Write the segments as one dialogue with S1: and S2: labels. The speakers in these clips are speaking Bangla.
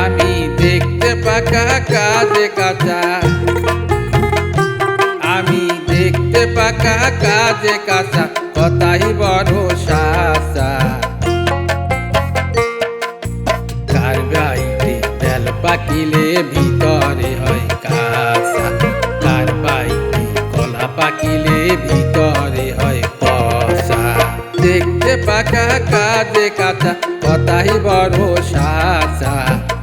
S1: আমি দেখতে পাকা কাজে কাঁচা, আমি দেখতে পাকা কাজে কাঁচা, কথাই বড় সাসা। কার বাইরে তেল পাকিলে ভিতরে হয় কাঁচা, কার বাইরে কলা পাকিলে ভিতরে হয় পচা। দেখতে পাকা কাজে কাঁচা, কথাই বড় সাসা।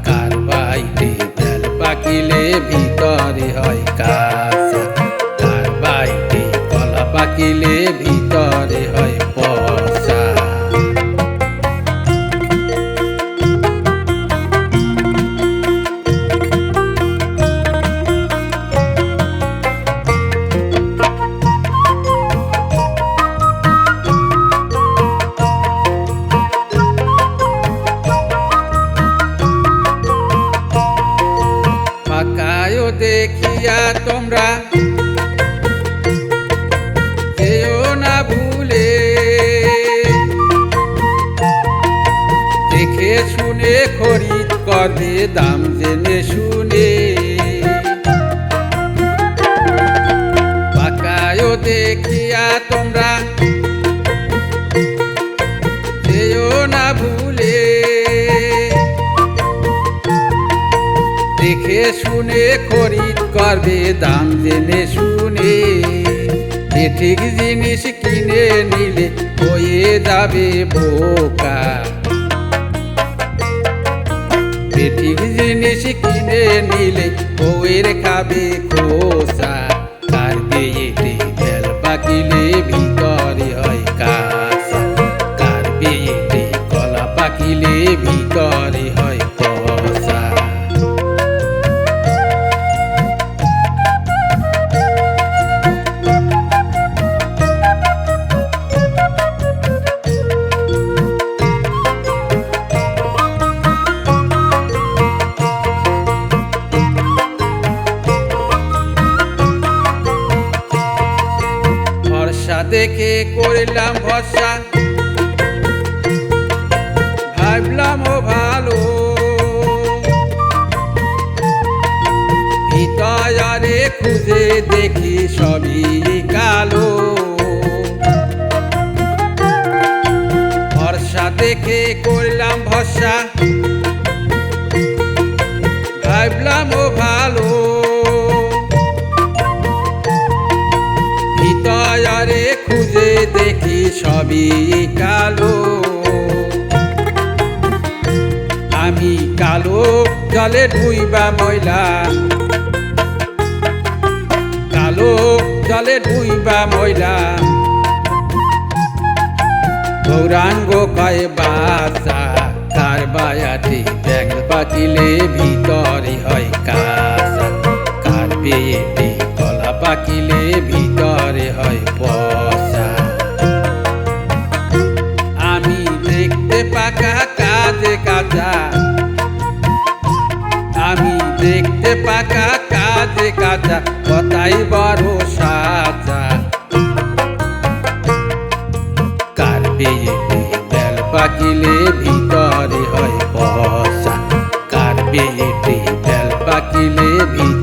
S1: কার বাইরে তেল পাকিলে ভিতরে হয় কাঁচা, কার বাইরে কলা পাকিলে ভিতরে হয় পচা। পাকায় দেখিয়া তোমরা যেও না ভুলে, দেখে শুনে খরিদ করবে দাম জেনে শুনে। পাকায় দেখিয়া তোমরা যেও না ভুলে, দেখে শুনে খরিদ করবে দাম জেনে শুনে। ঠিক জিনিস কিনে নিলে হয়ে যাবে বোকা, ঠিক জিনিস কিনে নিলে বউয়ের খাবে খোসা। কার বিয়েতে তেল পাকিলে ভিতরে হয় কাঁচা, কার বিয়েতে কলা পাকিলে ভিতরে হয় পচা। ভরসা দেখে করলাম ভরসা, ভাবলাম ও ভালো, ভিতরে খুঁজে দেখি সবই কালো। ভরসা দেখে করলাম ভরসা, ভাবলাম ও ভালো, ভিতরে খুঁজে দেখি সবই কালো। আমি কালো জলে ডুইবা ময়লা, কালো জলে ডুইবা ময়লা। গৌরাঙ্গ কয় বাসা, কার বায়াতে ব্যাগ পাকিলে ভিতরে হয় কাঁচা, কার বিয়েতে কলা পাকিলে ভিতরে হয় পচা। আমি দেখতে পাকা কাজে কাঁচা, আমি দেখতে পাকা কাজে কাঁচা, কথাই বড় সাচা। কার বিয়েতে তেল পাকিলে ভিতরে হয় পচা, কার বিয়েতে তেল পাকিলে ভিতরে